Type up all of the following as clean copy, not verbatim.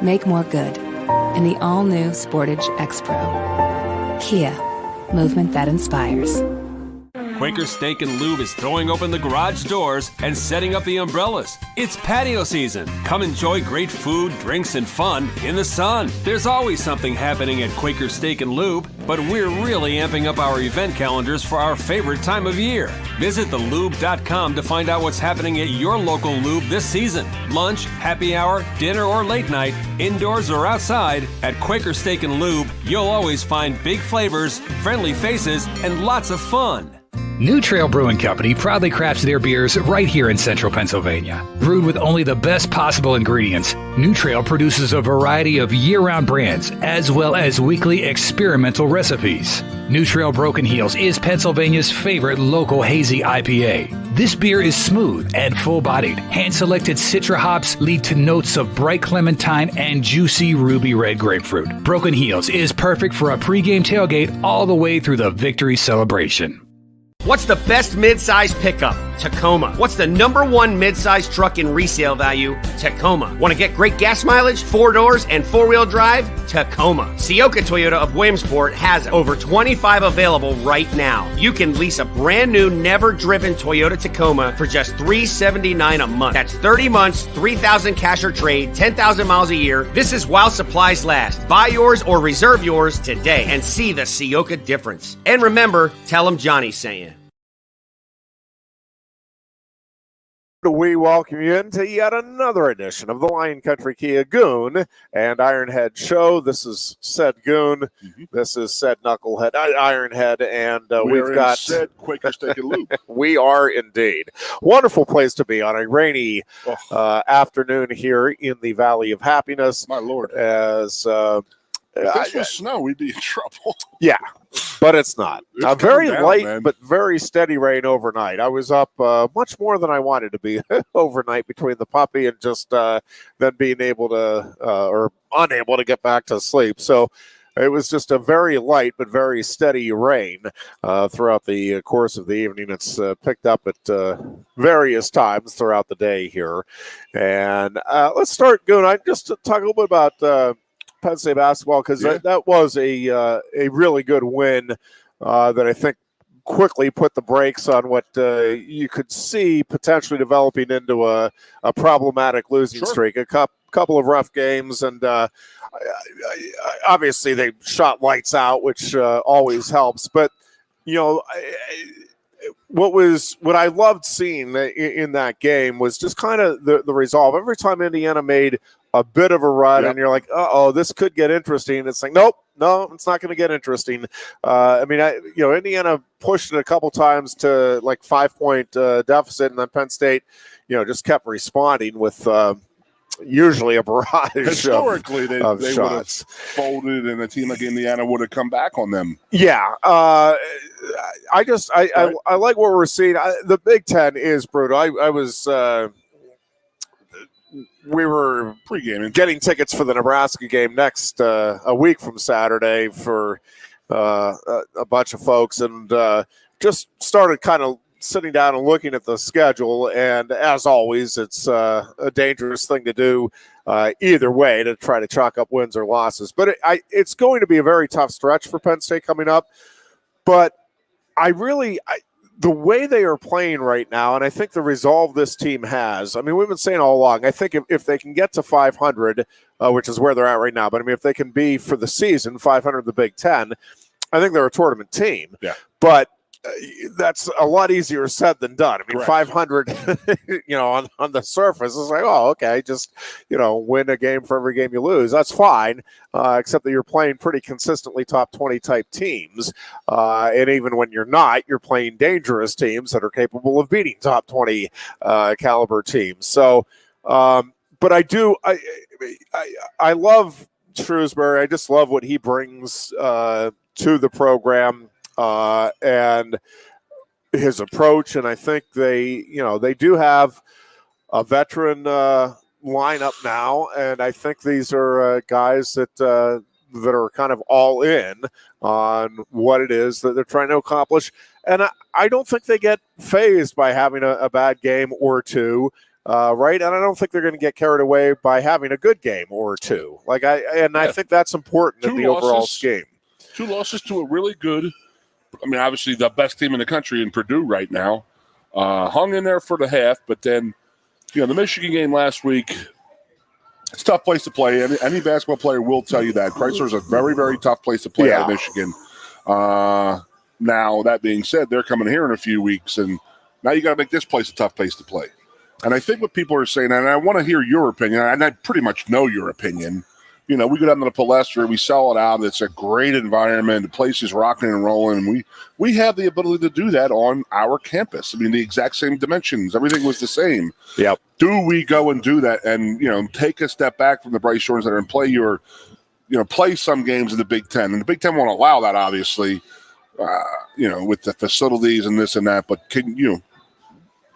make more good in the all-new Sportage X-Pro. Kia, movement that inspires. Quaker Steak and Lube is throwing open the garage doors and setting up the umbrellas. It's patio season. Come enjoy great food, drinks, and fun in the sun. There's always something happening at Quaker Steak and Lube, but we're really amping up our event calendars for our favorite time of year. Visit thelube.com to find out what's happening at your local Lube this season. Lunch, happy hour, dinner, or late night, indoors or outside, at Quaker Steak and Lube, you'll always find big flavors, friendly faces, and lots of fun. New Trail Brewing Company proudly crafts their beers right here in central Pennsylvania. Brewed with only the best possible ingredients, New Trail produces a variety of year-round brands as well as weekly experimental recipes. New Trail Broken Heels is Pennsylvania's favorite local hazy IPA. This beer is smooth and full-bodied. Hand-selected Citra hops lead to notes of bright clementine and juicy ruby red grapefruit. Broken Heels is perfect for a pregame tailgate all the way through the victory celebration. What's the best mid-size pickup? Tacoma. What's the number one mid-size truck in resale value? Tacoma. Want to get great gas mileage, 4 doors, and 4-wheel drive? Tacoma. Sioka Toyota of Williamsport has over 25 available right now. You can lease a brand new, never-driven Toyota Tacoma for just $379 a month. That's 30 months, 3,000 cash or trade, 10,000 miles a year. This is while supplies last. Buy yours or reserve yours today and see the Sioka difference. And remember, tell them Johnny sent you. We welcome you into yet another edition of the Lion Country Kia Goon and Ironhead show. This is said Goon. Mm-hmm. This is said Knucklehead, Ironhead, and we've got said Quaker Steak and Lube. We are indeed. Wonderful place to be on a rainy afternoon here in the Valley of Happiness. My Lord. As if this was snow, we'd be in trouble. Yeah, but it's not. It's very down, light, man. But very steady rain overnight. I was up much more than I wanted to be overnight between the puppy and just then being able to or unable to get back to sleep. So it was just a very light but very steady rain throughout the course of the evening. It's picked up at various times throughout the day here. And let's start, Goon. I just talk a little bit about Penn State basketball, because that was a really good win that I think quickly put the brakes on what you could see potentially developing into a problematic losing streak. A couple of rough games, and obviously they shot lights out, which always helps. But you know, what I loved seeing in that game was just kind of the resolve. Every time Indiana made a bit of a run, and you're like, this could get interesting. It's like, nope, no, it's not going to get interesting. I mean, Indiana pushed it a couple times to like 5-point deficit, and then Penn State, just kept responding with usually a barrage. Historically, they would have shots. Folded, and a team like Indiana would have come back on them. Yeah, I like what we're seeing. The Big Ten is brutal. We were pre-gaming, getting tickets for the Nebraska game next a week from Saturday for a bunch of folks, and just started kind of sitting down and looking at the schedule. And as always, it's a dangerous thing to do either way, to try to chalk up wins or losses. But it's going to be a very tough stretch for Penn State coming up. But the way they are playing right now, and I think the resolve this team has, I mean, we've been saying all along, I think if they can get to 500, which is where they're at right now, but I mean, if they can be for the season 500 in the Big Ten, I think they're a tournament team. Yeah. But that's a lot easier said than done. I mean, Correct. 500, on the surface, it's like, okay, just, win a game for every game you lose. That's fine, except that you're playing pretty consistently top 20 type teams. And even when you're not, you're playing dangerous teams that are capable of beating top 20 caliber teams. So, but I love Shrewsbury. I just love what he brings to the program. And his approach, and I think they do have a veteran lineup now, and I think these are guys that are kind of all in on what it is that they're trying to accomplish. And I don't think they get fazed by having a bad game or two. right? And I don't think they're going to get carried away by having a good game or two. I think that's important in the overall scheme. 2 losses to a really good, obviously the best team in the country in Purdue right now. Hung in there for the half, but then, the Michigan game last week, it's a tough place to play. Any basketball player will tell you that. Chrysler is a very, very tough place to play out of Michigan. Now, that being said, they're coming here in a few weeks, and now you got to make this place a tough place to play. And I think what people are saying, and I want to hear your opinion, and I pretty much know your opinion. We go down to the Palestra, we sell it out. It's a great environment. The place is rocking and rolling. And we have the ability to do that on our campus. The exact same dimensions. Everything was the same. Yep. Do we go and do that and, take a step back from the Bryce Jordans that are in play play some games in the Big Ten? And the Big Ten won't allow that, obviously, with the facilities and this and that. But can you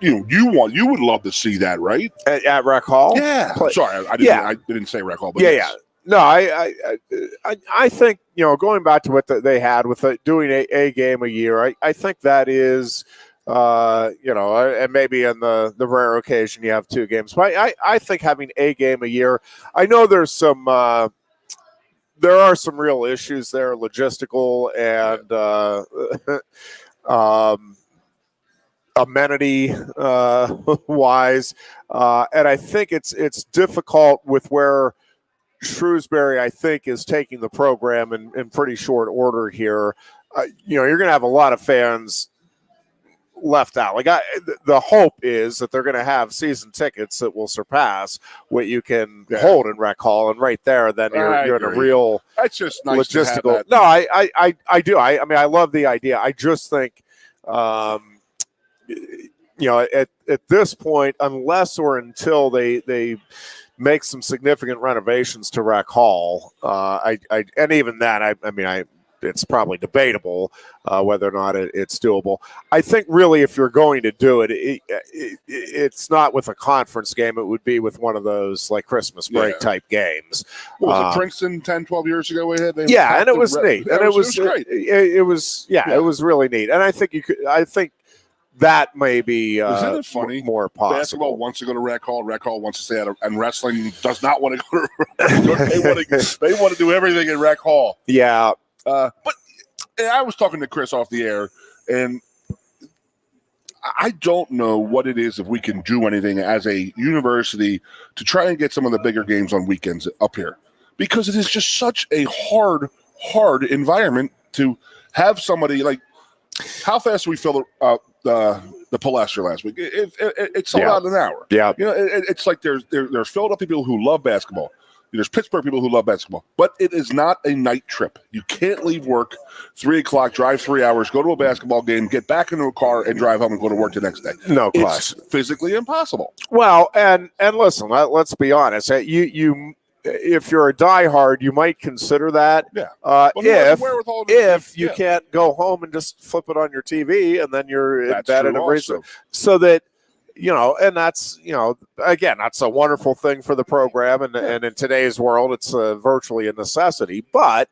would love to see that, right? At Rec Hall? Yeah. Sorry, I didn't say Rec Hall, but yeah. No, I think, going back to what they had with doing a game a year, I think that is, and maybe in the rare occasion you have 2 games. But I think having a game a year, I know there's some, there are some real issues there, logistical and amenity wise. And I think it's difficult with where Shrewsbury, I think, is taking the program in pretty short order here. You're going to have a lot of fans left out. The hope is that they're going to have season tickets that will surpass what you can hold in Rec Hall, and right there, then you're in a real. That's just nice logistical. To have that. No, I do. I love the idea. I just think, at this point, unless or until they make some significant renovations to Rec Hall, and even that, it's probably debatable whether or not it's doable. I think really, if you're going to do it, it's not with a conference game. It would be with one of those like Christmas break type games. What was it, Princeton 10, 12 years ago? We had and it was neat, and it was great. It was really neat, and I think that may be Isn't it funny? More possible. Basketball wants to go to Rec Hall wants to stay out, and wrestling does not want to go to they want to do everything in Rec Hall. Yeah. But I was talking to Chris off the air, and I don't know what it is if we can do anything as a university to try and get some of the bigger games on weekends up here, because it is just such a hard environment to have somebody like. How fast did we fill the Palestra last week? It sold out in an hour. Yeah, it's like there's Philadelphia people who love basketball. There's Pittsburgh people who love basketball, but it is not a night trip. You can't leave work 3:00, drive 3 hours, go to a basketball game, get back into a car, and drive home and go to work the next day. No question. It's physically impossible. Well, and listen, let's be honest. If you're a diehard, you might consider that. Yeah. If you can't go home and just flip it on your TV, and then you're in bed and everything, so that. And that's, again, that's a wonderful thing for the program. And in today's world, it's virtually a necessity. But,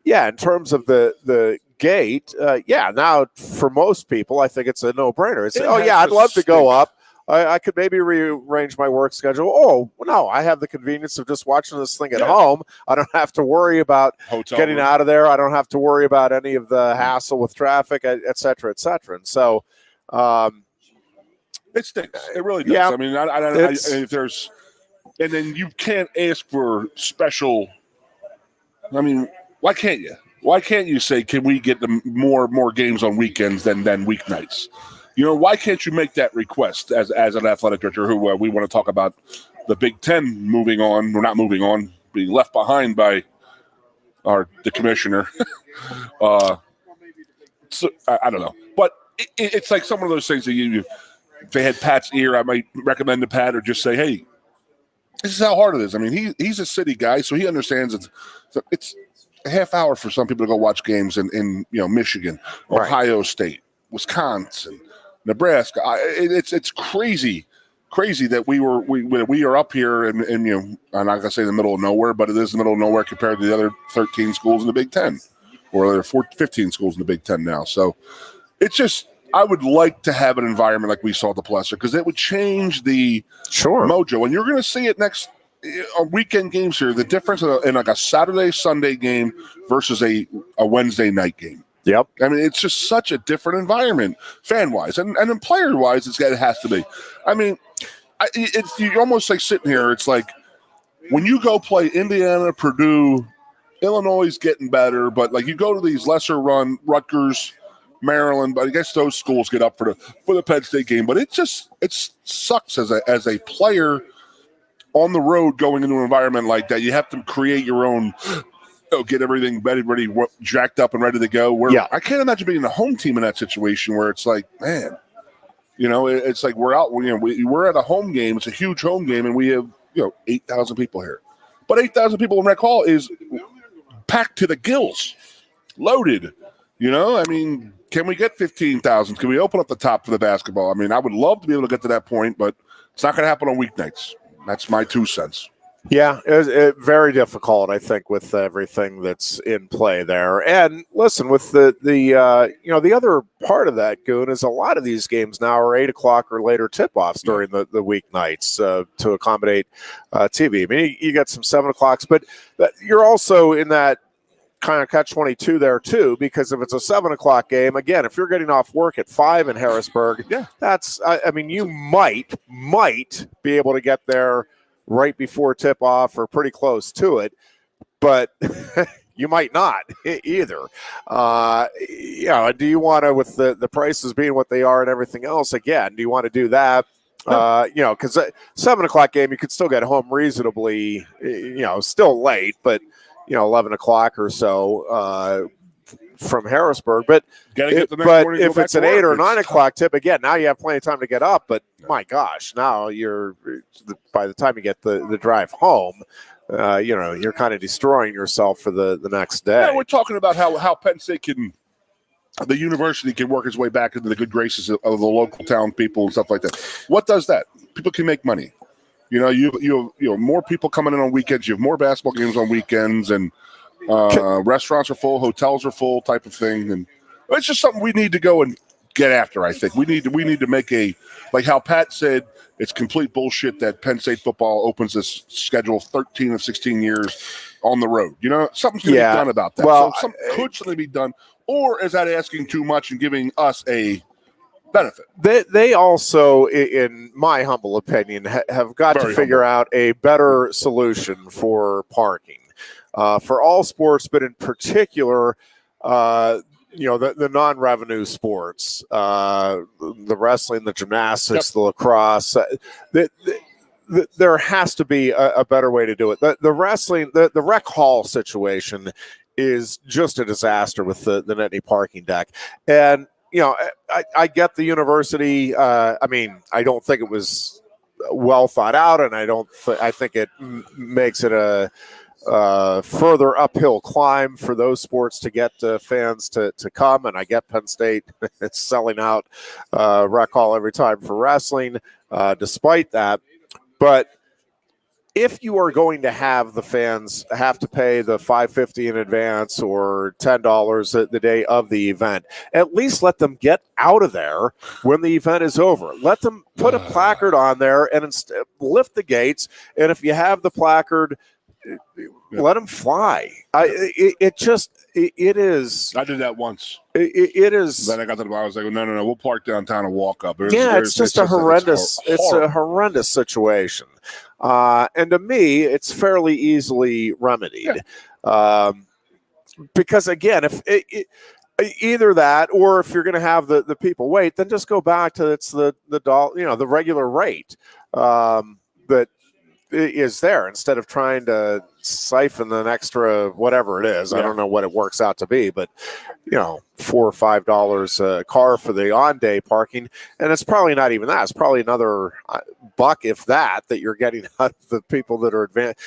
in terms of the gate, now for most people, I think it's a no-brainer. It's, I'd love to go up. I could maybe rearrange my work schedule. Oh, no, I have the convenience of just watching this thing at home. I don't have to worry about getting out of there. I don't have to worry about any of the hassle with traffic, et cetera, et cetera. And so, it stinks. It really does. Yeah, I if there's, and then you can't ask for special. Why can't you? Why can't you say, can we get more games on weekends than weeknights? Why can't you make that request as an athletic director who we want to talk about the Big Ten moving on, or not moving on, being left behind by the commissioner. So I don't know, but it's like some of those things that if they had Pat's ear, I might recommend to Pat, or just say, hey, this is how hard it is. He's a city guy, so he understands it's a half hour for some people to go watch games in Michigan, Ohio State, Wisconsin, Nebraska. It's crazy that we are up here and I'm not gonna say the middle of nowhere, but it is the middle of nowhere compared to the other 13 schools in the Big Ten, or there are 15 schools in the Big Ten now. So it's just I would like to have an environment like we saw at the Plesser because it would change the mojo. And you're going to see it next on weekend games here. The difference in like a Saturday, Sunday game versus a Wednesday night game. Yep. I mean, it's just such a different environment, fan-wise. And then player-wise, it has to be. I mean, it's you're almost like sitting here. It's like when you go play Indiana, Purdue, Illinois is getting better, but like you go to these lesser-run Rutgers, Maryland, but I guess those schools get up for the Penn State game. But it sucks as a player on the road going into an environment like that. You have to create your own. Get everything ready, jacked up and ready to go. I can't imagine being the home team in that situation where it's like, man, it's like we're out. We're at a home game. It's a huge home game, and we have 8,000 people here. But 8,000 people in Rec Hall is packed to the gills, loaded. I mean, can we get 15,000? Can we open up the top for the basketball? I mean, I would love to be able to get to that point, but it's not going to happen on weeknights. That's my 2 cents. Yeah, it's very difficult, I think, with everything that's in play there. And listen, with the other part of that, Goon, is a lot of these games now are 8 o'clock or later tip-offs during the weeknights to accommodate TV. I mean, you got some 7 o'clocks, but you're also in that kind of catch-22 there too, because if it's a 7 o'clock game, again, if you're getting off work at 5 in Harrisburg, that's I mean, you might be able to get there right before tip-off or pretty close to it, but you might not either. Do you want to, with the prices being what they are and everything else, again, do you want to do that? Because 7 o'clock game, you could still get home reasonably, still late, but, 11 o'clock or so from Harrisburg. But if it's an 8 or 9 o'clock tip, again, now you have plenty of time to get up. But my gosh, now by the time you get the drive home, you're kind of destroying yourself for the next day. Yeah, we're talking about how Penn State the university can work its way back into the good graces of the local town people and stuff like that. What does that? People can make money. You have more people coming in on weekends. You have more basketball games on weekends, and restaurants are full, hotels are full, type of thing. And it's just something we need to go and get after. I think we need to make like how Pat said. It's complete bullshit that Penn State football opens this schedule 13 of 16 years on the road. Something's going to be done about that. Well, so could something be done, or is that asking too much and giving us a benefit? They also, in my humble opinion, have got to figure out a better solution for parking for all sports, but in particular, the non-revenue sports, the wrestling, the gymnastics, the lacrosse. There has to be a better way to do it. The wrestling, the rec hall situation is just a disaster with the Nittany parking deck. And I get the university. I don't think it was well thought out, and I think it makes it a further uphill climb for those sports to get fans to come. And I get Penn State it's selling out Rec Hall every time for wrestling, despite that. But if you are going to have the fans have to pay the $5.50 in advance or $10 the day of the event, at least let them get out of there when the event is over. Let them put a placard on there and lift the gates. And if you have the placard, let them fly. It is. I did that once. It is. Then I got to the bar. I was like, no, we'll park downtown and walk up. It's just a horrendous. It's a horrendous situation. And to me, it's fairly easily remedied. Because again, if either that, or if you're going to have the people wait, then just go back to the regular rate that is there, instead of trying to siphon an extra whatever it is. I don't know what it works out to be, but $4 or $5 a car for the on-day parking, and it's probably not even that. It's probably another buck, if that you're getting out of the people that are advanced.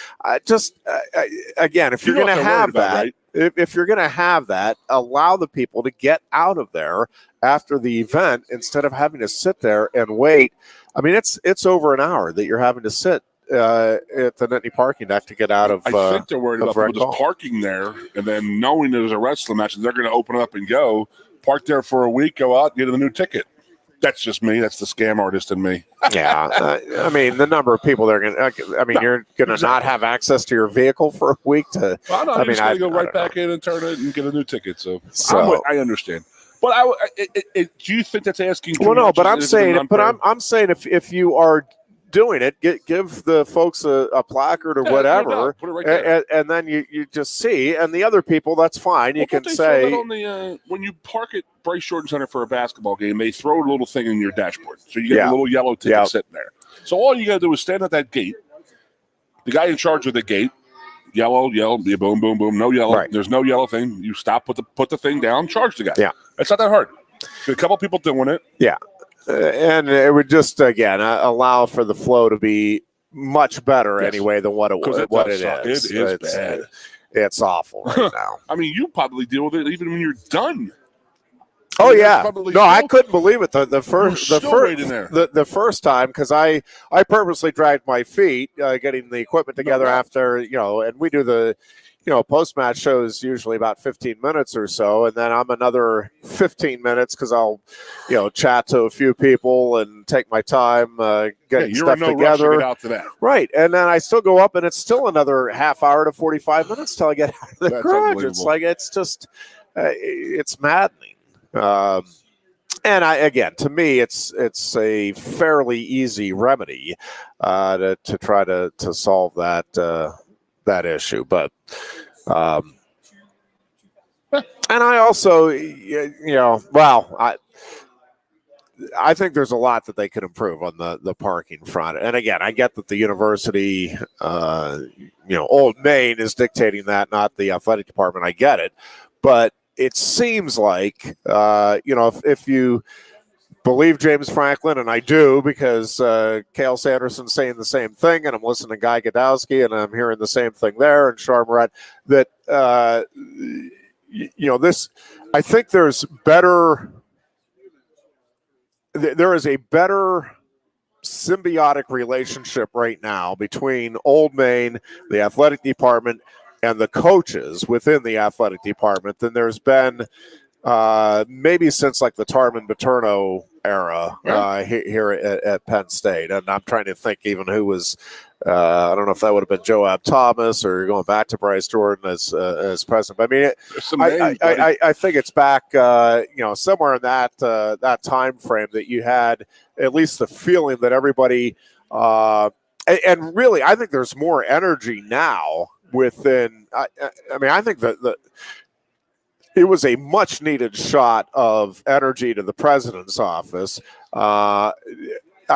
Again, if you're going to have that, right? If you're going to have that, allow the people to get out of there after the event instead of having to sit there and wait. I mean, it's over an hour that you're having to sit at the Nittany parking deck to get out of. I think they're worried about people just parking there and then knowing there's a wrestling match and they're going to open it up and go. park there for a week, go out, get a new ticket. That's just me. That's the scam artist in me. Yeah. I mean, the number of people that are going to, you're going to not have access to your vehicle for a week to. Well, no, I mean, I go right back in and turn it and get a new ticket. So I understand. But do you think that's asking too much? Well, no, but I'm saying if you are doing it, give the folks a placard or whatever, put it right there. And then you just see, and the other people, that's fine. You can say on the when you park at Bryce Jordan Center for a basketball game, they throw a little thing in your dashboard, so you get a little yellow ticket sitting there. So all you got to do is stand at that gate. The guy in charge of the gate, yellow, boom, boom, boom, no yellow. Right. There's no yellow thing. You stop, put the thing down, charge the guy. Yeah, it's not that hard. There's a couple people doing it. Yeah. And it would just, again, allow for the flow to be much better anyway than what it is. It is bad. It's awful right now. I mean, you probably deal with it even when you're done. Oh, yeah. No, I couldn't believe it. The first time, because I purposely dragged my feet getting the equipment together after, and we do the post-match shows usually about 15 minutes or so, and then I'm another 15 minutes because I'll, chat to a few people and take my time getting stuff together. Rush to get out to that. Right, and then I still go up, and it's still another half hour to 45 minutes till I get out of the garage. It's like it's just, it's maddening. And to me, it's a fairly easy remedy to try to solve that issue, but and I also, I think there's a lot that they could improve on the parking front. And again, I get that the university, Old Main is dictating that, not the athletic department. I get it, but it seems like, if you believe James Franklin, and I do because Cale Sanderson's saying the same thing, and I'm listening to Guy Godowski, and I'm hearing the same thing there, and Charmarat, that, this, I think there is a better symbiotic relationship right now between Old Main, the athletic department, and the coaches within the athletic department than there's been maybe since like the Tarman Paterno era here at Penn State. And I'm trying to think even who was, I don't know if that would have been Joab Thomas or going back to Bryce Jordan as president. But I mean, I think it's back, somewhere in that time frame that you had at least the feeling that everybody, and really, I think there's more energy now within. I think that it was a much needed shot of energy to the president's office. I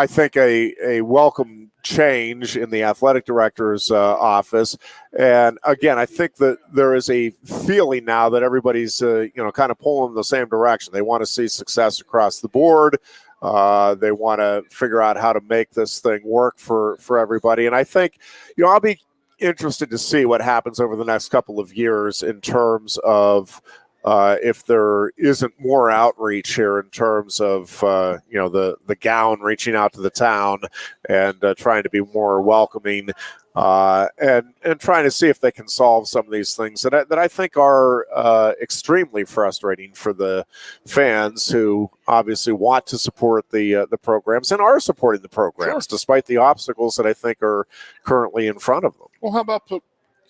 think a welcome change in the athletic director's office. And again, I think that there is a feeling now that everybody's, kind of pulling in the same direction. They want to see success across the board. They want to figure out how to make this thing work for everybody. And I think, I'll be interested to see what happens over the next couple of years in terms of if there isn't more outreach here in terms of, the gown reaching out to the town and trying to be more welcoming and trying to see if they can solve some of these things that I think are extremely frustrating for the fans who obviously want to support the programs and are supporting the programs despite the obstacles that I think are currently in front of them. Well, how about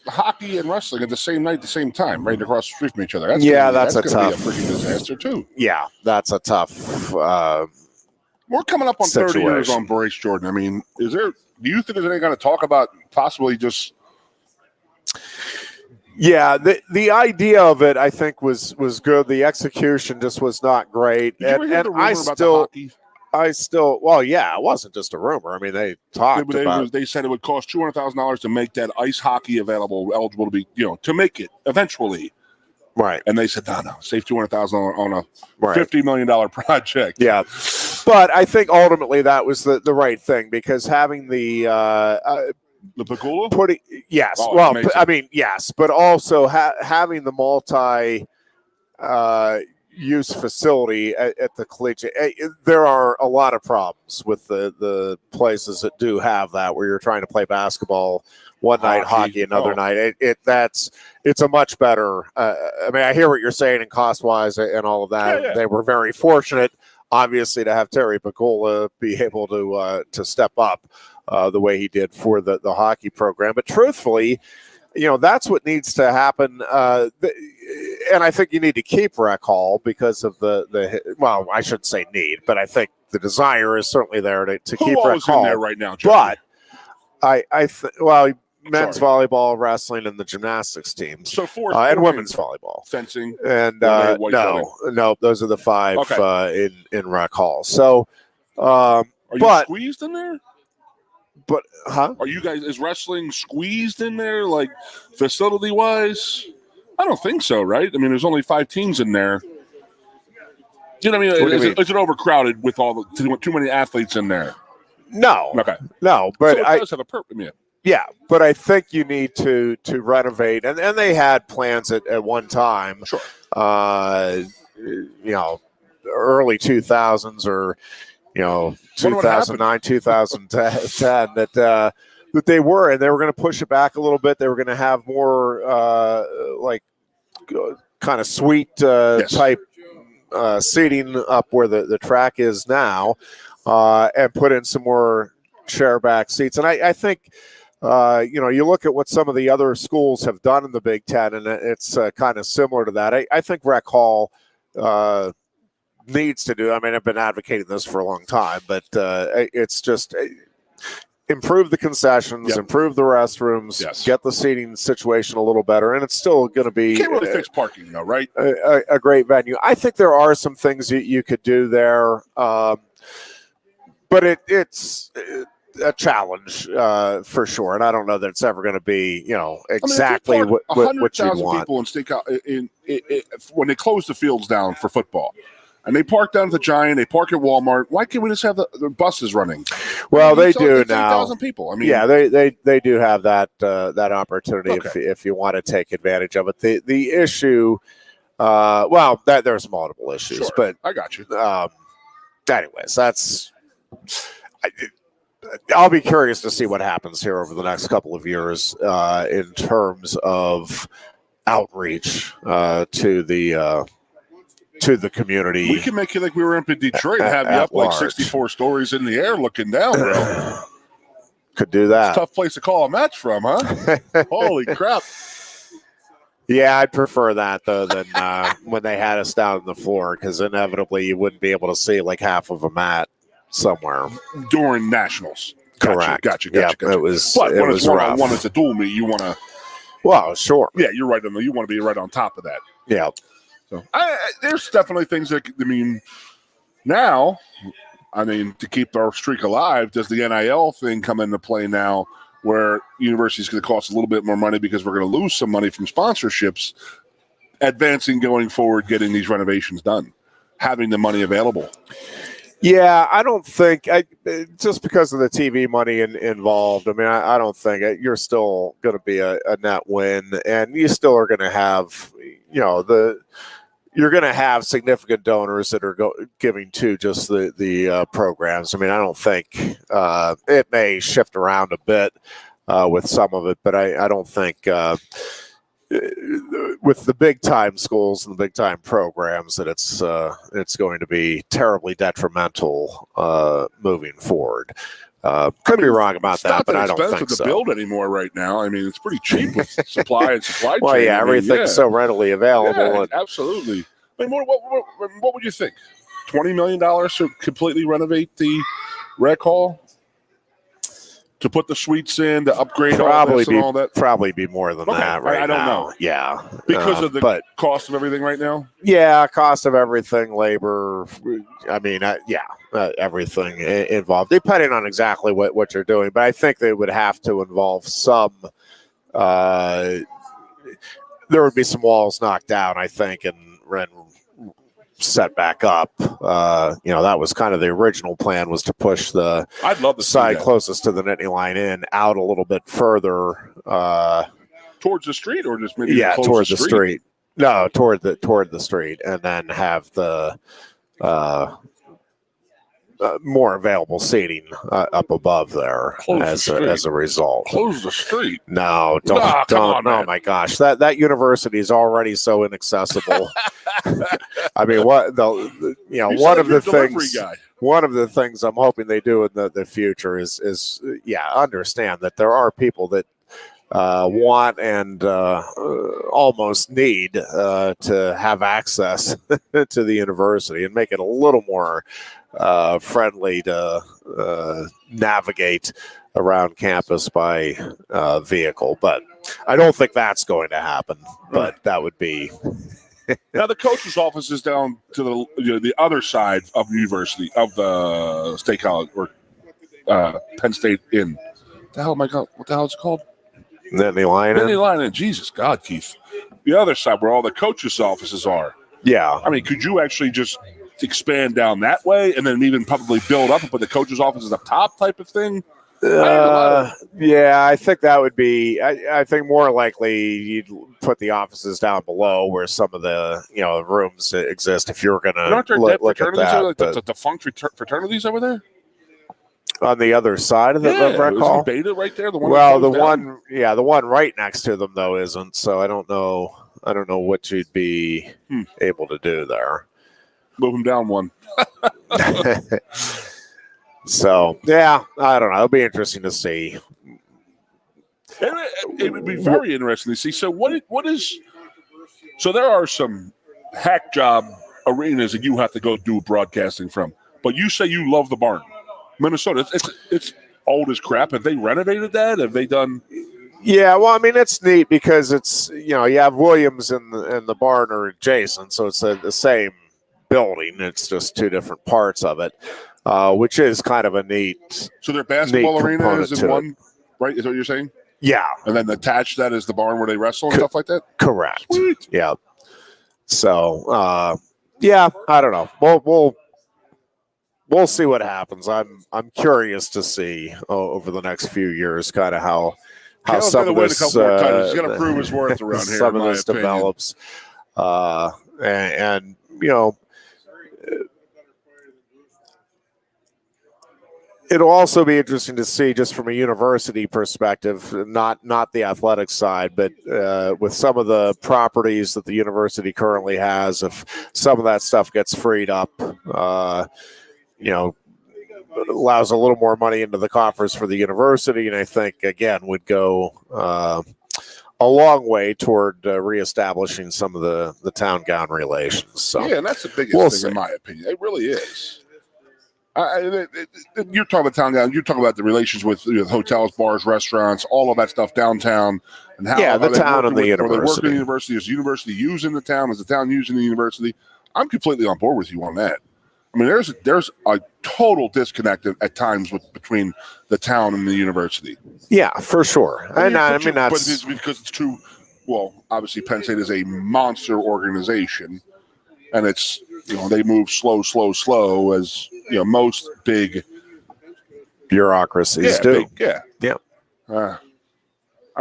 hockey and wrestling at the same night, at the same time, right across the street from each other? That's a tough, be a freaking disaster too. Yeah, that's a tough. We're coming up on situation. 30 years on Bryce Jordan. I mean, do you think there's anything going to talk about possibly just? Yeah, the idea of it I think was good. The execution just was not great, and I still. It wasn't just a rumor. I mean, they talked about. They said it would cost $200,000 to make that ice hockey eligible to be, to make it eventually. Right. And they said, no, save $200,000 on a $50 million project. Yeah. But I think ultimately that was the right thing because having the Pacula? Yes. Yes. But also having the multi, use facility at the collegiate. There are a lot of problems with the places that do have that, where you're trying to play basketball one night, hockey another night. It's a much better. I mean, I hear what you're saying in cost wise and all of that. Yeah. They were very fortunate, obviously, to have Terry Pegula be able to step up the way he did for the hockey program. But truthfully, that's what needs to happen. And I think you need to keep Rec Hall because of well, I shouldn't say need, but I think the desire is certainly there to keep Rec Hall. In there right now, Jeffrey? But men's volleyball, wrestling, and the gymnastics teams. So and women's volleyball, fencing, and no, those are the 5 in Rec Hall. So, are you squeezed in there? But Are you guys? Is wrestling squeezed in there, like facility wise? I don't think so, right? I mean, there's only 5 teams in there. You know what I mean? Is it overcrowded with all the too many athletes in there? No. Okay. No, but so it does have a purpose. Yeah, but I think you need to renovate, and they had plans at one time. Sure. Early 2000s or 2009, 2010 that they were going to push it back a little bit. They were going to have more kind of suite type seating up where the track is now, and put in some more chair back seats. And I think. You look at what some of the other schools have done in the Big Ten, and it's kind of similar to that. I think Rec Hall needs to do. I mean, I've been advocating this for a long time, but it's just improve the concessions, improve the restrooms, get the seating situation a little better, and it's still going to be. Can't really fix parking, though, right? A great venue. I think there are some things you could do there, but it's a challenge for sure, and I don't know that it's ever going to be exactly what you want. People in when they close the fields down for football, and they park down at the Giant, they park at Walmart. Why can't we just have the buses running? Well, they do now. 8,000 people. I mean, yeah, they do have that opportunity if you want to take advantage of it. The issue, there's multiple issues, but I got you. Anyways, that's. I'll be curious to see what happens here over the next couple of years in terms of outreach to the community. We can make it like we were up in Detroit and have you up like 64 stories in the air looking down, bro. Could do that. It's a tough place to call a match from, huh? Holy crap. Yeah, I'd prefer that, though, than when they had us down on the floor, because inevitably you wouldn't be able to see like half of a mat somewhere during nationals. Correct. Gotcha. It was. But when it's rough. one-on-one, it's a dual meet. You want to. Well, sure. Yeah, you're right. You want to be right on top of that. Yeah. So there's definitely things that now, to keep our streak alive, does the NIL thing come into play now, where university's going to cost a little bit more money because we're going to lose some money from sponsorships, advancing going forward, getting these renovations done, having the money available. Yeah, I don't think just because of the TV money involved. I mean, I don't think you're still going to be a net win, and you still are going to have, you're going to have significant donors that are giving to just the programs. I mean, I don't think it may shift around a bit with some of it, but I don't think. With the big time schools and the big time programs, that it's going to be terribly detrimental moving forward. Could be wrong about that, but I don't think so. It's not expensive to build anymore right now. I mean, it's pretty cheap with supply and supply chain. Well, yeah, everything's so readily available. Yeah, absolutely. I mean, what would you think? $20 million to completely renovate the Rec Hall? To put the suites in, to upgrade all this and all that? Probably be more than that right now. I don't know. Yeah. Because of the cost of everything right now? Yeah, cost of everything, labor. I mean, everything involved, depending on exactly what you're doing. But I think they would have to involve some there would be some walls knocked down, I think, and set back up. That was kind of the original plan, was to push the side closest to the netting line out a little bit further towards the street, or just maybe towards the street. No, toward the street, and then have the more available seating up above there as a result. Close the street. No, don't. Come on, oh man. my gosh, that university is already so inaccessible. I mean, one of the things I'm hoping they do in the future is understand that there are people that want and almost need to have access to the university and make it a little more friendly to navigate around campus by vehicle. But I don't think that's going to happen. But that would be. Now the coach's office is down to the other side of the university, of the State College or Penn State Inn. What the hell is it called? Nittany Lion. Jesus God, Keith. The other side where all the coaches' offices are. Yeah. I mean, could you actually just expand down that way and then even probably build up and put the coaches' offices up top type of thing? Yeah, I think that would be. I think more likely you'd put the offices down below where some of the rooms exist. If you're going to look at that, the defunct fraternities over there on the other side of the rec hall, Beta right there. The one right next to them though isn't. So I don't know what you'd be able to do there. Move them down one. So, yeah, I don't know. It'll be interesting to see. It would be very interesting to see. So what is – so there are some hack job arenas that you have to go do broadcasting from. But you say you love the barn. Minnesota, it's old as crap. Have they renovated that? Have they done – Yeah, well, I mean, it's neat because it's, you have Williams and the barn are adjacent. So it's the same building. It's just two different parts of it. Which is kind of a neat. So their basketball arena is in one, right? Is that what you're saying? Yeah. And then attached that is the barn where they wrestle and stuff like that? Correct. Sweet. Yeah. So, I don't know. We'll see what happens. I'm curious to see over the next few years kind of how some of this he's got to prove his worth around here. Some of this develops, and it'll also be interesting to see, just from a university perspective, not the athletic side, but with some of the properties that the university currently has, if some of that stuff gets freed up, allows a little more money into the coffers for the university, and I think, again, would go a long way toward reestablishing some of the town-gown relations. So, yeah, and that's the biggest thing, in my opinion. It really is. You're talking about town down. You're talking about the relations with hotels, bars, restaurants, all of that stuff downtown, and how the town and the university. They work in the university. Is the university using the town? Is the town using the university? I'm completely on board with you on that. I mean, there's a total disconnect at times between the town and the university. Yeah, for sure. But it's because it's too. Well, obviously, Penn State is a monster organization, and it's they move slow as. Most big bureaucracies do. Yeah. I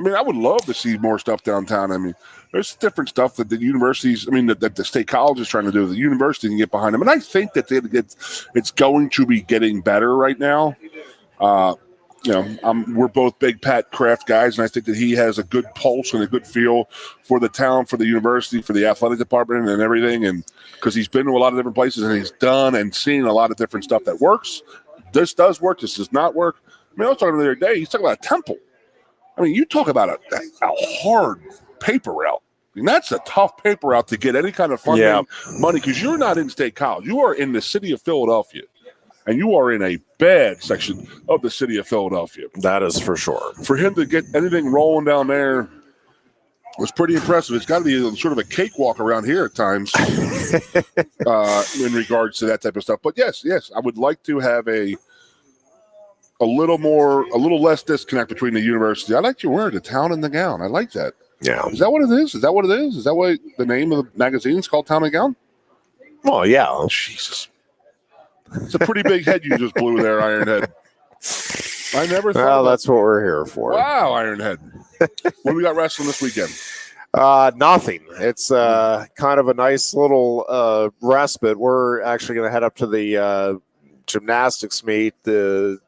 mean, I would love to see more stuff downtown. I mean, there's different stuff that the universities, that the state college is trying to do. The university can get behind them. And I think that it's going to be getting better right now. We're both big Pat Kraft guys, and I think that he has a good pulse and a good feel for the town, for the university, for the athletic department and everything. And because he's been to a lot of different places and he's done and seen a lot of different stuff that works. This does work. This does not work. I mean, I was talking the other day. He's talking about a temple. I mean, you talk about a hard paper route. I mean, that's a tough paper route to get any kind of funding money, because you're not in state college. You are in the city of Philadelphia. And you are in a bad section of the city of Philadelphia. That is for sure. For him to get anything rolling down there was pretty impressive. It's got to be sort of a cakewalk around here at times in regards to that type of stuff. But yes, I would like to have a little less disconnect between the university. I like your word, the town and the gown. I like that. Yeah. Is that what it is? Is that what it is? Is that what the name of the magazine is called, Town and Gown? Oh, yeah. Oh, Jesus. It's a pretty big head you just blew there, Ironhead. I never thought. Well, that's what we're here for. Wow, Ironhead. What do we got wrestling this weekend? Nothing. It's kind of a nice little respite. We're actually going to head up to the gymnastics meet, the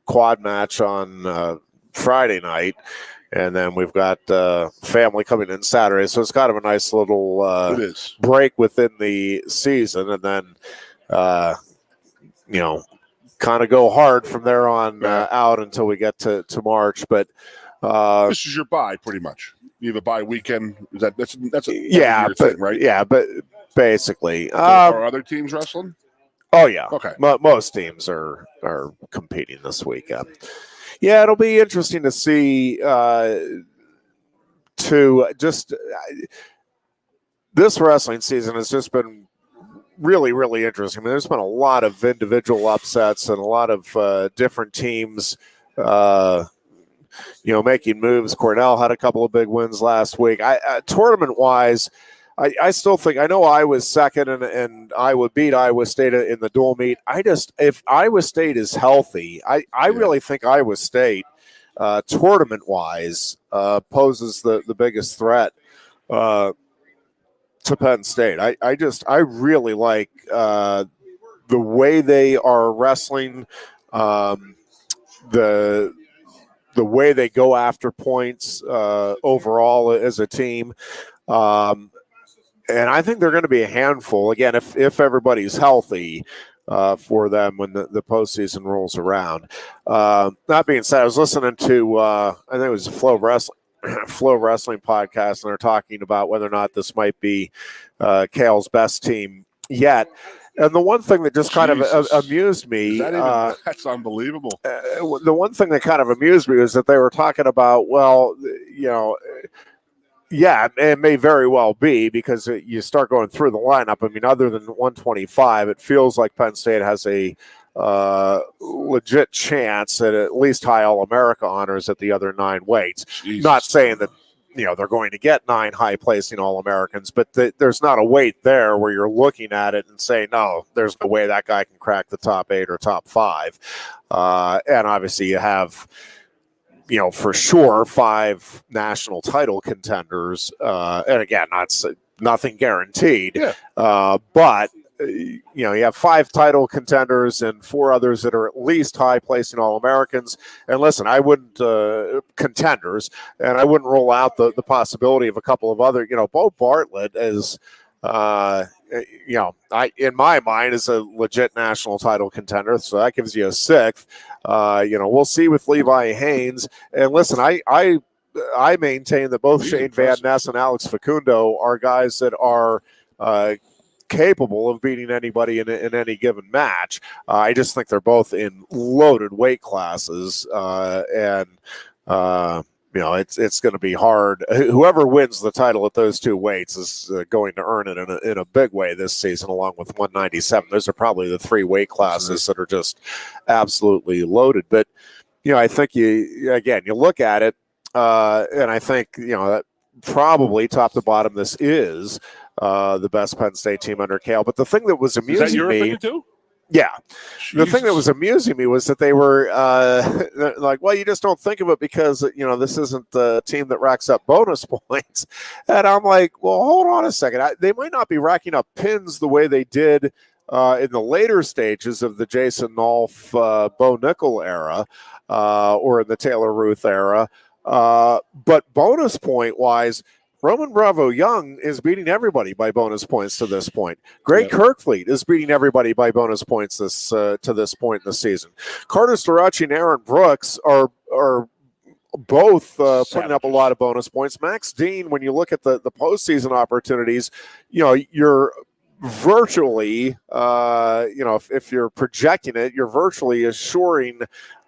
quad match on Friday night, and then we've got family coming in Saturday. So it's kind of a nice little break within the season, and then kind of go hard from there on out until we get to March. But this is your bye, pretty much. You have a bye weekend. That's a thing, right? Yeah, but basically, are other teams wrestling? Oh yeah, okay. Most teams are competing this weekend. Yeah, it'll be interesting to see. This wrestling season has just been really, really interesting. I mean, there's been a lot of individual upsets and a lot of different teams. Making moves. Cornell had a couple of big wins last week. Tournament-wise, I still think, I know I was second and Iowa beat Iowa State in the dual meet. If Iowa State is healthy, I really think Iowa State, tournament-wise, poses the biggest threat to Penn State. I really like the way they are wrestling, the way they go after points overall as a team. And I think they're going to be a handful, again, if everybody's healthy for them when the postseason rolls around. That being said, I was listening to, I think it was a Flow Wrestling podcast, and they're talking about whether or not this might be Cale's best team yet. And the one thing that just kind of amused me... that's unbelievable. The one thing that kind of amused me was that they were talking about, it may very well be, because you start going through the lineup. I mean, other than 125, it feels like Penn State has a legit chance at least high All-America honors at the other 9 weights. Jesus. Not saying that they're going to get 9 high-placing All-Americans, but there's not a weight there where you're looking at it and saying, no, there's no way that guy can crack the top 8 or top 5. And obviously you have, for sure, 5 national title contenders. And again, nothing guaranteed. Yeah. But you have 5 title contenders and 4 others that are at least high-placing All-Americans. And listen, I wouldn't contenders, and I wouldn't rule out the possibility of a couple of other. Bo Bartlett is, in my mind, is a legit national title contender. So that gives you a 6th. We'll see with Levi Haynes. And listen, I maintain that both Shane Van Ness and Alex Facundo are guys that are capable of beating anybody in any given match. I just think they're both in loaded weight classes, and it's going to be hard. Whoever wins the title at those 2 weights is going to earn it in a big way this season, along with 197. Those are probably the 3 weight classes that are just absolutely loaded. But I think you look at it, and I think that probably top to bottom this is the best Penn State team under Cale. But the thing that was amusing is that your me, opinion too? Yeah. Jesus. The thing that was amusing me was that they were like, well, you just don't think of it because, this isn't the team that racks up bonus points. And I'm like, well, hold on a second. They might not be racking up pins the way they did in the later stages of the Jason Nolf, Bo Nickel era, or in the Taylor Ruth era. But bonus point wise, Roman Bravo Young is beating everybody by bonus points to this point. Greg Kirkfleet is beating everybody by bonus points to this point in the season. Carter Storace and Aaron Brooks are both putting up a lot of bonus points. Max Dean, when you look at the postseason opportunities, you're virtually, if you're projecting it, you're virtually assuring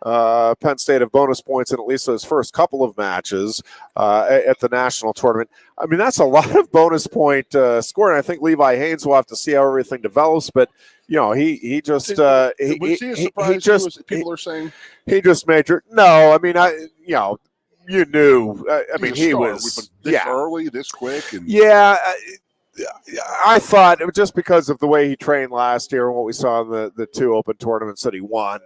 Penn State of bonus points in at least those first couple of matches at the national tournament. I mean, that's a lot of bonus point scoring. I think Levi Haynes will have to see how everything develops, but he just people are saying he just majored. No, I mean, you knew. I mean, he was this early, this quick, and I thought it was just because of the way he trained last year and what we saw in the 2 open tournaments that he won.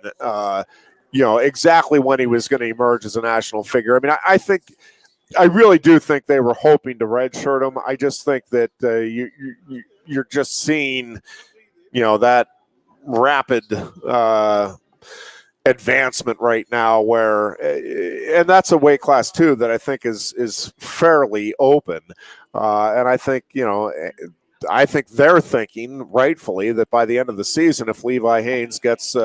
Exactly when he was going to emerge as a national figure. I mean, I think I really do think they were hoping to redshirt him. I just think that you're just seeing, that rapid advancement right now where, and that's a weight class too that I think is fairly open. And I think, I think they're thinking rightfully that by the end of the season, if Levi Haynes gets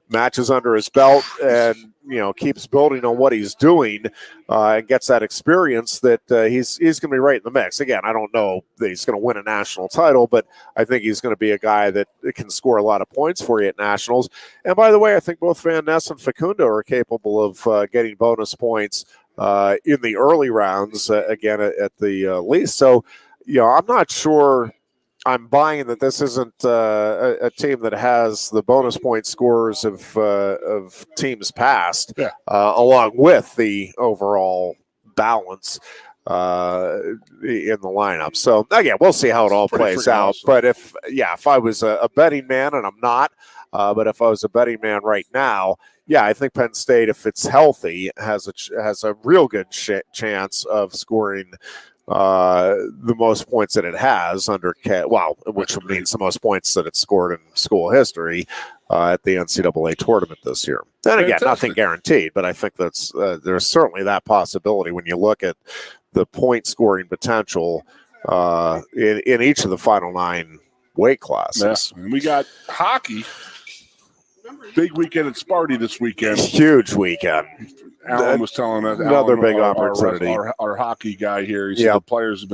matches under his belt and keeps building on what he's doing and gets that experience, that he's going to be right in the mix. Again, I don't know that he's going to win a national title, but I think he's going to be a guy that can score a lot of points for you at nationals. And by the way, I think both Van Ness and Facundo are capable of getting bonus points in the early rounds again at the least. So, I'm not sure I'm buying that this isn't a team that has the bonus point scores of teams past, along with the overall balance in the lineup. So again, we'll see how it all plays out. Awesome. But if I was a betting man, and I'm not, but if I was a betting man right now, I think Penn State, if it's healthy, has a real good chance of scoring the most points that it has under which means the most points that it's scored in school history at the NCAA tournament this year. And again, nothing guaranteed, but I think that's there's certainly that possibility when you look at the point scoring potential in each of the final 9 weight classes. Yeah. And we got hockey. Big weekend at Sparty this weekend. Huge weekend. Alan was telling us another big opportunity. Our hockey guy here. He said the players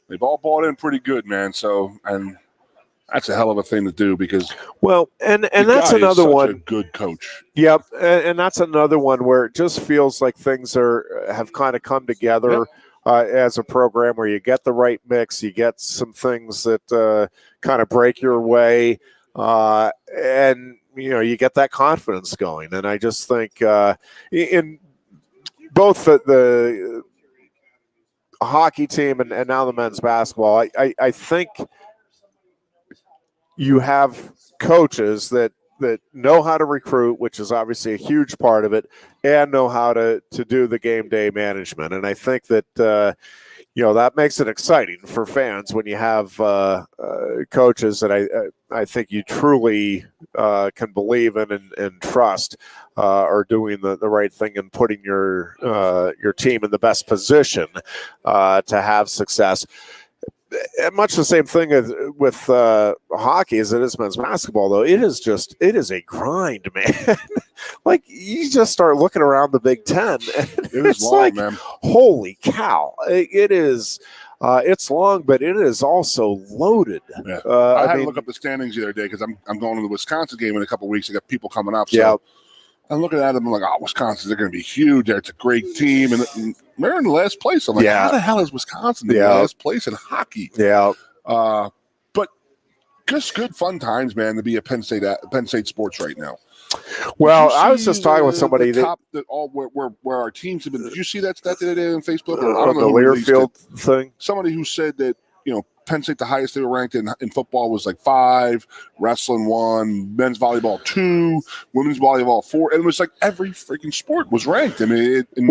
they've all bought in pretty good, man. So, and that's a hell of a thing to do because and that's another one. A good coach. Yep, and that's another one where it just feels like things have kind of come together. Yep. As a program where you get the right mix, you get some things that kind of break your way, and you get that confidence going. And I just think in both the hockey team and now the men's basketball, I think you have coaches that know how to recruit, which is obviously a huge part of it, and know how to do the game day management. And I think that that makes it exciting for fans when you have coaches that I think you truly can believe in and trust are doing the right thing and putting your team in the best position to have success. And much the same thing with hockey as it is men's basketball, though. It is a grind, man. Like, you just start looking around the Big Ten, and it's long, like, man. Holy cow. It is. It's long, but it is also loaded. Yeah. I had to look up the standings the other day because I'm going to the Wisconsin game in a couple of weeks. I got people coming up. So I'm looking at them. I'm like, Wisconsin, they're going to be huge. It's a great team. And they're in last place. I'm like, how the hell is Wisconsin in last place in hockey? Yeah. But just good fun times, man, to be a Penn State sports right now. Well, I was just talking with somebody where our teams have been. Did you see that stat the other day on Facebook? I don't know the Learfield thing. Somebody who said that Penn State, the highest they were ranked in football was like 5, wrestling 1, men's volleyball 2, women's volleyball 4, and it was like every freaking sport was ranked. I mean, it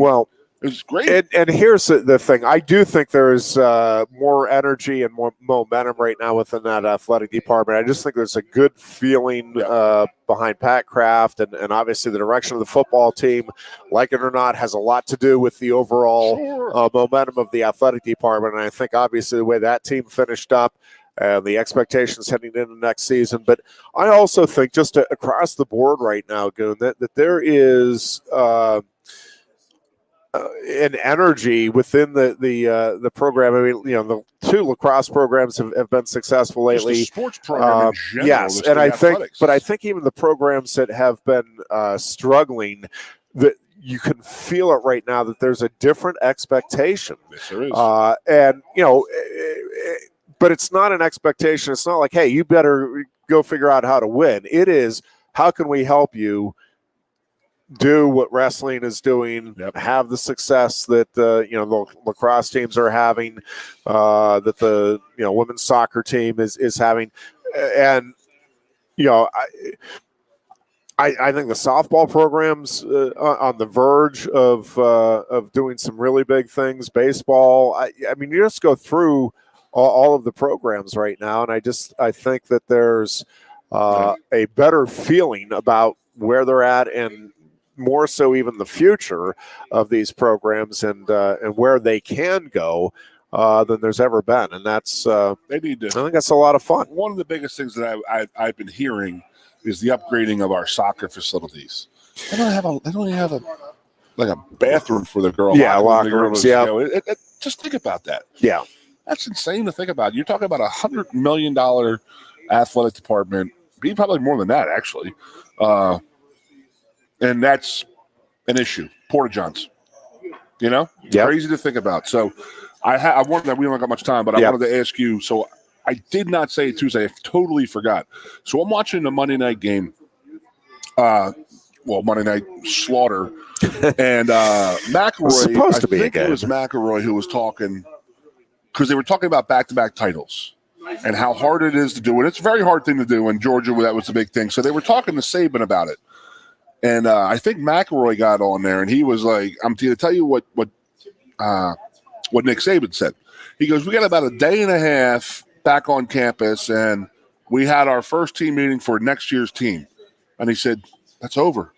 was great. And here's the thing. I do think there's more energy and more momentum right now within that athletic department. I just think there's a good feeling behind Pat Kraft, and obviously the direction of the football team, like it or not, has a lot to do with the overall momentum of the athletic department. And I think obviously the way that team finished up, the expectations heading into next season. But I also think just across the board right now, Goon, that there is an energy within the program. I mean, the 2 lacrosse programs have been successful lately. Just the sports program in general, yes, and I think even the programs that have been struggling, that you can feel it right now that there's a different expectation. Yes, there is. And but it's not an expectation. It's not like, hey, you better go figure out how to win. It is, how can we help you do what wrestling is doing, have the success that the lacrosse teams are having, that the women's soccer team is having, and I think the softball program's on the verge of doing some really big things. Baseball, I mean, you just go through all of the programs right now, and I think that there's a better feeling about where they're at, and more so even the future of these programs and where they can go than there's ever been, and that's they need to. I think that's a lot of fun. One of the biggest things that I've been hearing is the upgrading of our soccer facilities. They don't even have a bathroom for the girl. Yeah, locker rooms. Yeah, just think about that. Yeah, that's insane to think about. You're talking about $100 million athletic department, be probably more than that actually, and that's an issue. Porta johns, crazy to think about. So I wanted that. We don't got much time, but I wanted to ask you. So I did not say it Tuesday. I totally forgot. So I'm watching the Monday night game. Monday night slaughter, and McElroy. Supposed to be I think it was McElroy who was talking, because they were talking about back-to-back titles and how hard it is to do it. It's a very hard thing to do in Georgia. That was the big thing. So they were talking to Saban about it, and I think McElroy got on there, and he was like, "I'm going to tell you what Nick Saban said." He goes, "We got about a day and a half back on campus, and we had our first team meeting for next year's team." And he said, "That's over.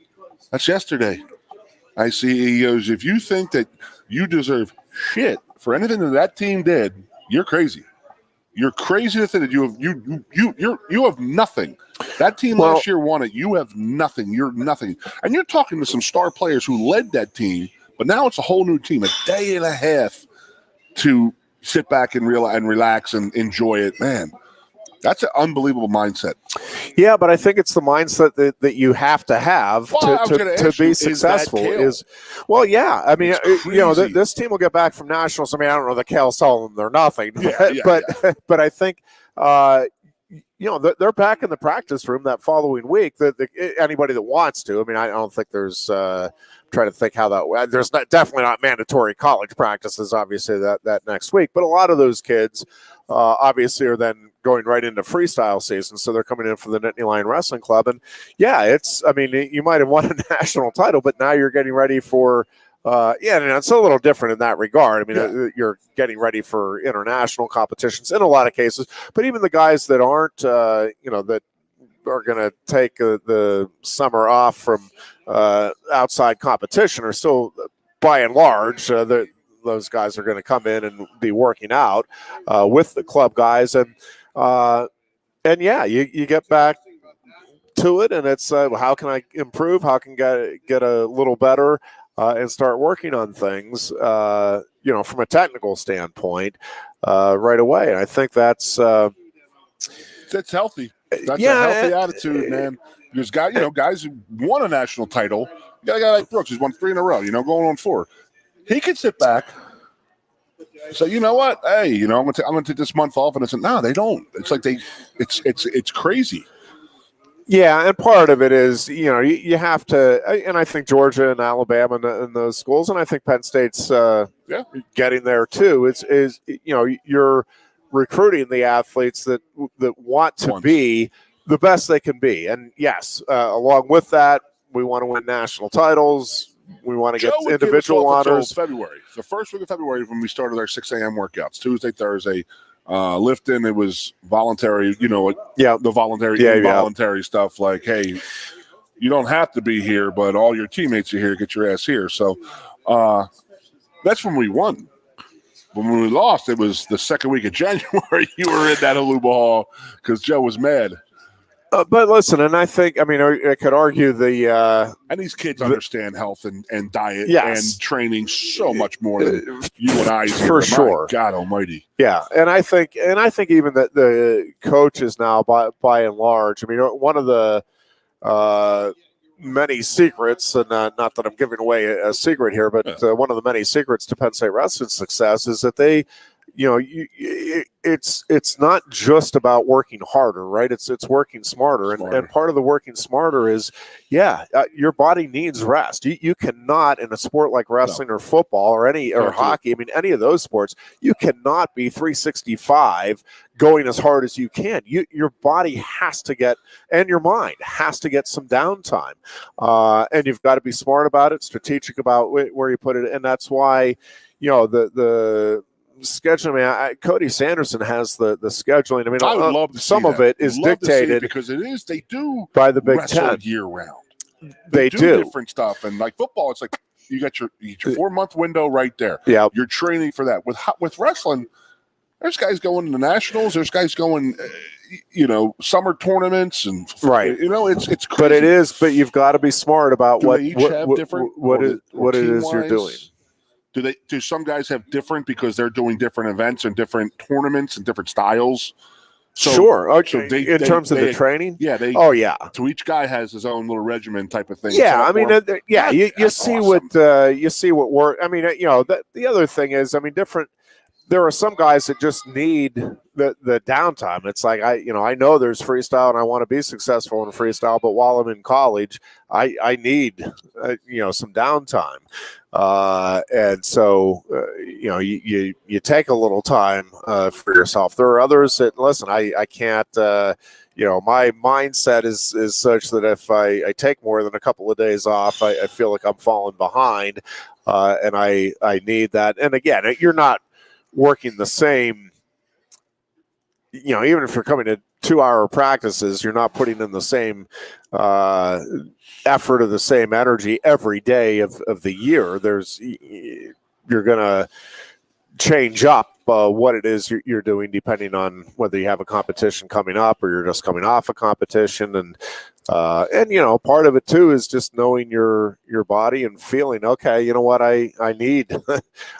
That's yesterday." I see. He goes, "If you think that you deserve shit for anything that team did, you're crazy. You're crazy to think that you have nothing. That team last year won it. You have nothing. You're nothing." And you're talking to some star players who led that team, but now it's a whole new team. A day and a half to sit back and relax and enjoy it, man. That's an unbelievable mindset. Yeah, but I think it's the mindset that you have to have to be successful. I mean, this team will get back from nationals. I mean, I don't know that Cal's telling them they're nothing, but I think they're back in the practice room that following week. Anybody that wants to. I mean, I don't think there's. Trying to think how that. There's definitely not mandatory college practices, obviously that next week, but a lot of those kids obviously are then going right into freestyle season, so they're coming in for the Nittany Lion Wrestling Club, and you might have won a national title, but now you're getting ready for it's a little different in that regard. I mean, you're getting ready for international competitions in a lot of cases, but even the guys that aren't, that are going to take the summer off from outside competition are still, by and large, those guys are going to come in and be working out with the club guys, and you get back to it, and it's how can I improve? How can I get a little better and start working on things, from a technical standpoint right away. And I think that's healthy. That's a healthy attitude, man. There's guys who won a national title. You got a guy like Brooks who's won 3 in a row, going on 4. He could sit back, say, you know what? Hey, I'm gonna take this month off, and it's no, they don't. It's like it's crazy. Yeah, and part of it is, you have to, and I think Georgia and Alabama and those schools, and I think Penn State's getting there too. Is you're recruiting the athletes that want to be the best they can be. And yes, along with that, we want to win national titles. We want to get individual honors. February, the first week of February, when we started our 6 a.m. workouts, Tuesday, Thursday, lifting, it was voluntary, the voluntary, involuntary stuff like, hey, you don't have to be here, but all your teammates are here, get your ass here. So that's when we won. When we lost, it was the second week of January. You were in that Lube hall because Joe was mad. But listen, and I think, I could argue and these kids understand health and diet and training so much more than you and I do. For sure. God almighty. Yeah, and I think even that the coaches now, by and large, one of the many secrets, and not that I'm giving away a secret here, but one of the many secrets to Penn State Wrestling's success is that they it's not just about working harder, right? It's working smarter. And part of the working smarter is, your body needs rest. You cannot, in a sport like wrestling or football or hockey, I mean, any of those sports, you cannot be 365 going as hard as you can. Your body has to get, and your mind has to get some downtime. And you've got to be smart about it, strategic about where you put it. And that's why, the scheduling. I mean, Cody Sanderson has the scheduling. I mean, I would love to some see of that. it is Love dictated because they do by the Big wrestle Ten year round. They do different stuff, and like football, it's like you got your 4-month window right there. Yeah, you're training for that. With wrestling, there's guys going to the nationals. There's guys going, summer tournaments, and right. It's crazy. But it is. But you've got to be smart about what it is you're doing. Do some guys have different because they're doing different events and different tournaments and different styles? Sure. Okay. So in terms of the training? Yeah. So each guy has his own little regimen type of thing. Yeah. I mean, you see awesome. You see what work. I mean, the other thing is, I mean, different. There are some guys that just need the downtime. It's like I know there's freestyle and I want to be successful in freestyle, but while I'm in college, I need some downtime. And so you take a little time for yourself. There are others that listen. I can't. My mindset is such that if I take more than a couple of days off, I feel like I'm falling behind, and I need that. And again, you're not working the same, even if you're coming to 2-hour practices, you're not putting in the same effort or the same energy every day of the year. You're going to change up what it is you're doing depending on whether you have a competition coming up or you're just coming off a competition. And part of it too is just knowing your body and feeling, okay, you know what, I need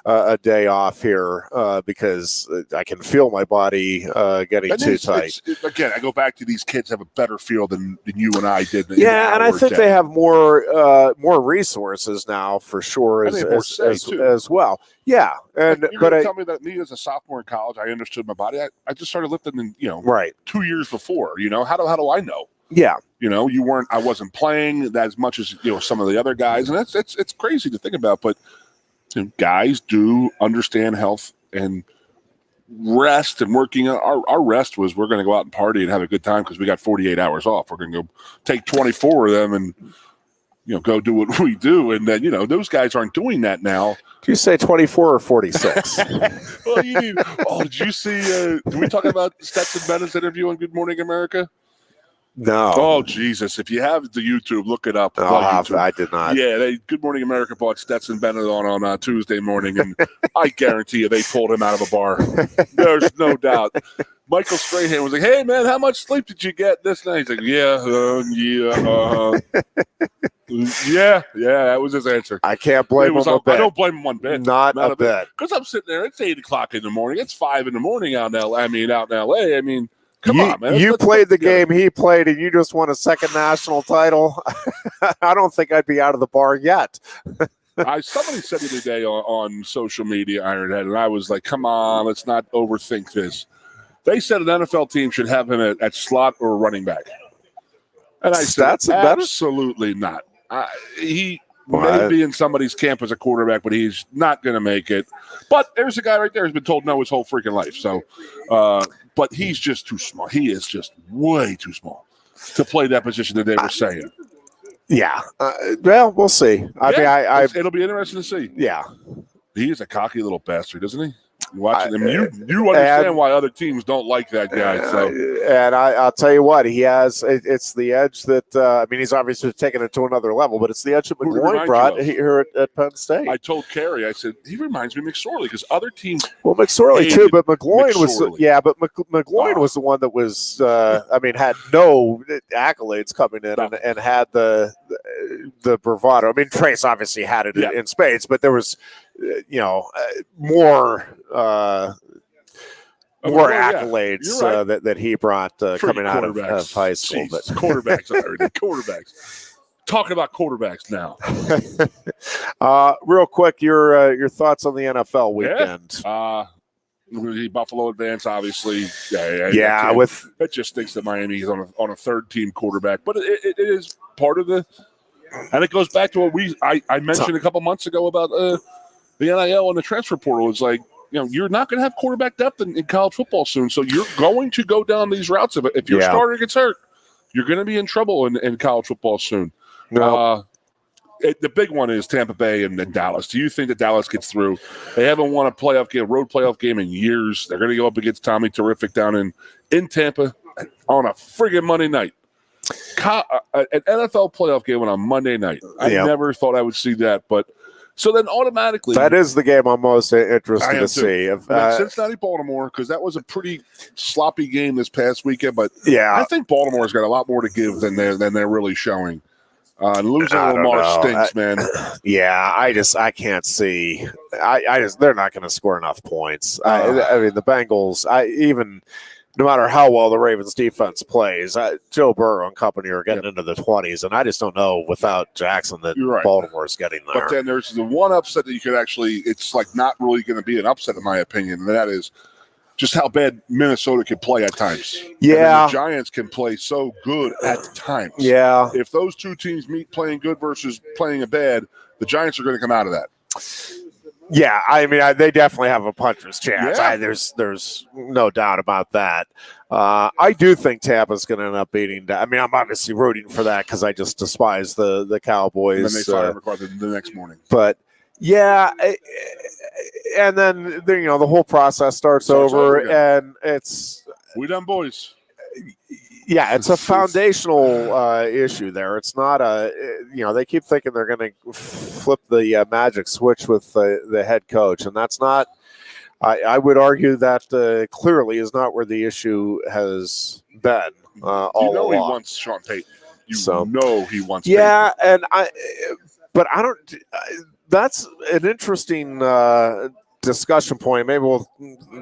a day off here because I can feel my body getting too tight. Again, I go back to these kids have a better feel than you and I did. Yeah, and I think they have more resources now for sure as well. Yeah, and you're going to tell me that me as a sophomore in college, I understood my body. I just started lifting, right 2 years before. How do I know? Yeah, I wasn't playing as much as some of the other guys, and it's crazy to think about. But guys do understand health and rest and working. Our rest was we're going to go out and party and have a good time because we got 48 hours off. We're going to go take 24 of them and go do what we do. And then those guys aren't doing that now. Do you say 24 or 46? Well, did you see? Did we talk about Stetson Bennett's interview on Good Morning America? No. Oh, Jesus. If you have the YouTube, look it up. YouTube. I did not. Yeah, Good Morning America bought Stetson Bennett on Tuesday morning, and I guarantee you they pulled him out of a bar. There's no doubt. Michael Strahan was like, hey, man, how much sleep did you get this night? He's like, yeah, that was his answer. I can't blame him a bit. I don't blame him one bit. Not a bit. Because I'm sitting there, it's 8 o'clock in the morning. It's 5 in the morning out in L.A. I mean, come on, man. You played the game he played, and you just won a second national title. I don't think I'd be out of the bar yet. Somebody said the other day on social media, Ironhead, and I was like, come on, let's not overthink this. They said an NFL team should have him at slot or running back. And I said, absolutely not. He may be in somebody's camp as a quarterback, but he's not going to make it. But there's a guy right there who's been told no his whole freaking life. So, but he's just too small. He is just way too small to play that position that they were saying. Yeah. Well, we'll see. It'll be interesting to see. Yeah. He is a cocky little bastard, isn't he? Watching him, you understand why other teams don't like that guy. So, and I'll tell you what, he has. It's the edge that he's obviously taken it to another level, but it's the edge that McGloin brought here at Penn State. I told Carrie, I said he reminds me of McSorley because other teams. Well, McSorley too, but McGloin was McGloin was the one that was. Had no accolades coming in and had the bravado. I mean, Trace obviously had it in spades, but there was. More accolades that he brought coming out of high school. But quarterbacks. Talking about quarterbacks now. Real quick, your thoughts on the NFL weekend? Buffalo advance, obviously. It just thinks that Miami is on a third-team quarterback, but it is part of the. And it goes back to what I mentioned a couple months ago about the NIL and the transfer portal. It's like, you're not going to have quarterback depth in college football soon, so you're going to go down these routes. If your starter gets hurt, you're going to be in trouble in college football soon. No. The big one is Tampa Bay and Dallas. Do you think that Dallas gets through? They haven't won a road playoff game in years. They're going to go up against Tommy Terrific down in Tampa on a friggin' Monday night. An NFL playoff game on a Monday night. I never thought I would see that, but so then automatically that is the game I'm most interested to see. Cincinnati, Baltimore, because that was a pretty sloppy game this past weekend. But I think Baltimore's got a lot more to give than they're really showing. Losing Lamar stinks, man. I can't see. They're not going to score enough points. I mean, the Bengals. No matter how well the Ravens defense plays, Joe Burrow and company are getting into the 20s, and I just don't know without Jackson that Baltimore's getting there. But then there's the one upset that you could actually. It's like not really going to be an upset, in my opinion, and that is just how bad Minnesota can play at times. Yeah. And the Giants can play so good at times. Yeah. If those two teams meet playing good versus playing a bad, the Giants are going to come out of that. Yeah, I mean, they definitely have a puncher's chance. Yeah. There's no doubt about that. I do think Tampa's going to end up beating. I mean, I'm obviously rooting for that because I just despise the Cowboys. And then they fire McCarthy the next morning. But yeah, and then the whole process starts over, and it's we done, boys. Yeah, it's a foundational issue there. It's not they keep thinking they're going to flip the magic switch with the head coach, and that's not. I would argue that clearly is not where the issue has been all along. He wants Sean Payton. He wants. Yeah, Payton. and but I don't. That's an interesting discussion point. Maybe we'll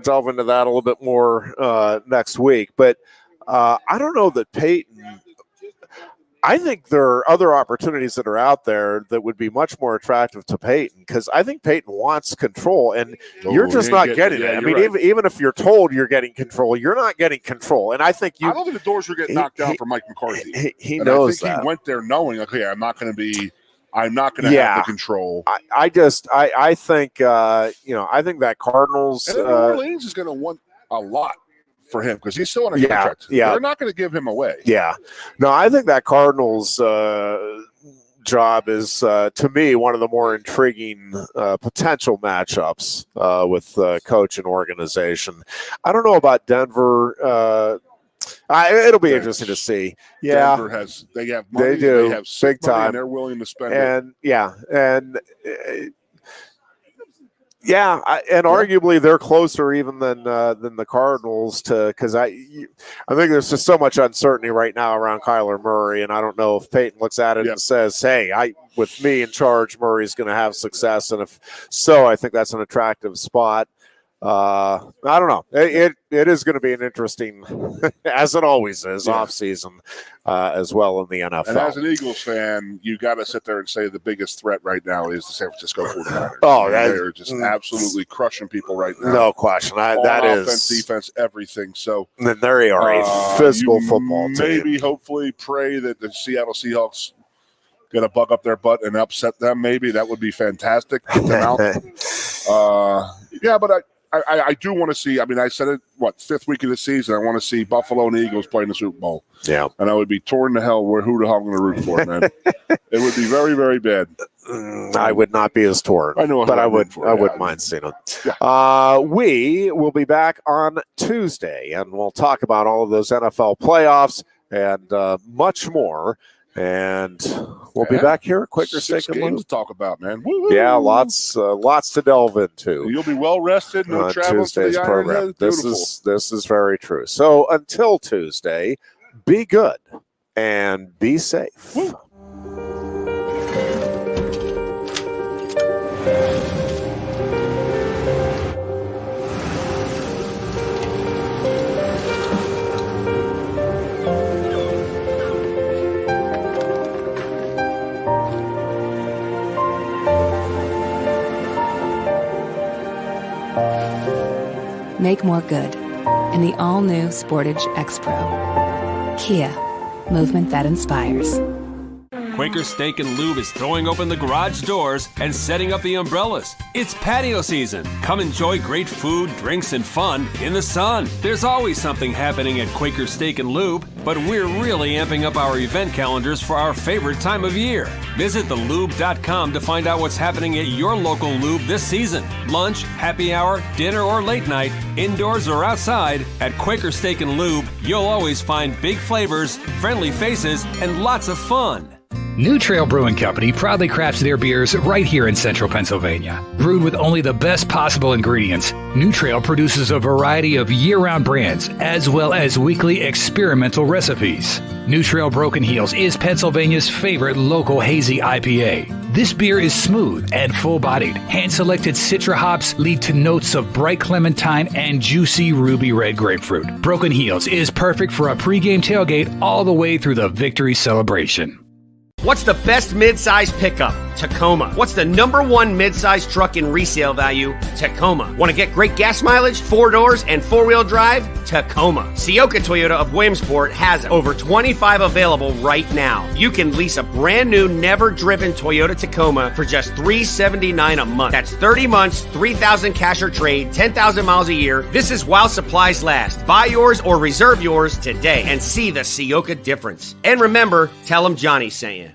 delve into that a little bit more next week, but. I don't know that Peyton. I think there are other opportunities that are out there that would be much more attractive to Peyton because I think Peyton wants control, and you're just not getting it. I mean, even if you're told you're getting control, you're not getting control. And I think I don't think the doors were getting knocked down for Mike McCarthy. He knows that. I think he went there knowing, okay, I'm not going to have the control. I think I think that Cardinals. And New Orleans is going to want a lot for him because he's still on a contract. Yeah. They're not going to give him away. Yeah. No, I think that Cardinals job is, to me, one of the more intriguing potential matchups with coach and organization. I don't know about Denver. It'll be interesting to see. Yeah. Denver they have money. They do. They have big time. And they're willing to spend it. And arguably they're closer even than the Cardinals because I think there's just so much uncertainty right now around Kyler Murray, and I don't know if Peyton looks at it and says, "Hey, with me in charge, Murray's going to have success," and if so, I think that's an attractive spot. I don't know. It is going to be an interesting, as it always is, off season as well in the NFL. And as an Eagles fan, you got to sit there and say the biggest threat right now is the San Francisco 49ers. Oh, they're just absolutely crushing people right now. No question. That offense, defense, everything. So then they are a physical football team. Maybe, hopefully, pray that the Seattle Seahawks get a bug up their butt and upset them. Maybe that would be fantastic. Get them out. But I do want to see. I mean, I said it. Fifth week of the season? I want to see Buffalo and the Eagles play in the Super Bowl. Yeah, and I would be torn to hell. Who the hell I'm going to root for, man? It would be very, very bad. I would not be as torn. I know, but I wouldn't mind seeing it. Yeah. We will be back on Tuesday, and we'll talk about all of those NFL playoffs and much more. And we'll be back here at Quaker Steak and Lube to talk about, man. Woo-hoo. Yeah, lots to delve into. You'll be well rested. No travel Tuesday's to the program. Ironhead. This is very true. So until Tuesday, be good and be safe. Woo. Make more good in the all-new Sportage X-Pro. Kia, movement that inspires. Quaker Steak and Lube is throwing open the garage doors and setting up the umbrellas. It's patio season. Come enjoy great food, drinks, and fun in the sun. There's always something happening at Quaker Steak and Lube, but we're really amping up our event calendars for our favorite time of year. Visit thelube.com to find out what's happening at your local Lube this season. Lunch, happy hour, dinner, or late night, indoors or outside, at Quaker Steak and Lube, you'll always find big flavors, friendly faces, and lots of fun. New Trail Brewing Company proudly crafts their beers right here in central Pennsylvania. Brewed with only the best possible ingredients, New Trail produces a variety of year-round brands as well as weekly experimental recipes. New Trail Broken Heels is Pennsylvania's favorite local hazy IPA. This beer is smooth and full-bodied. Hand-selected Citra hops lead to notes of bright clementine and juicy ruby red grapefruit. Broken Heels is perfect for a pregame tailgate all the way through the victory celebration. What's the best mid-size pickup? Tacoma. What's the #1 mid-size truck in resale value? Tacoma. Want to get great gas mileage, 4 doors, and 4-wheel drive? Tacoma. Sioka Toyota of Williamsport has over 25 available right now. You can lease a brand new, never-driven Toyota Tacoma for just $379 a month. That's 30 months, 3,000 cash or trade, 10,000 miles a year. This is while supplies last. Buy yours or reserve yours today and see the Sioka difference. And remember, tell them Johnny sent you.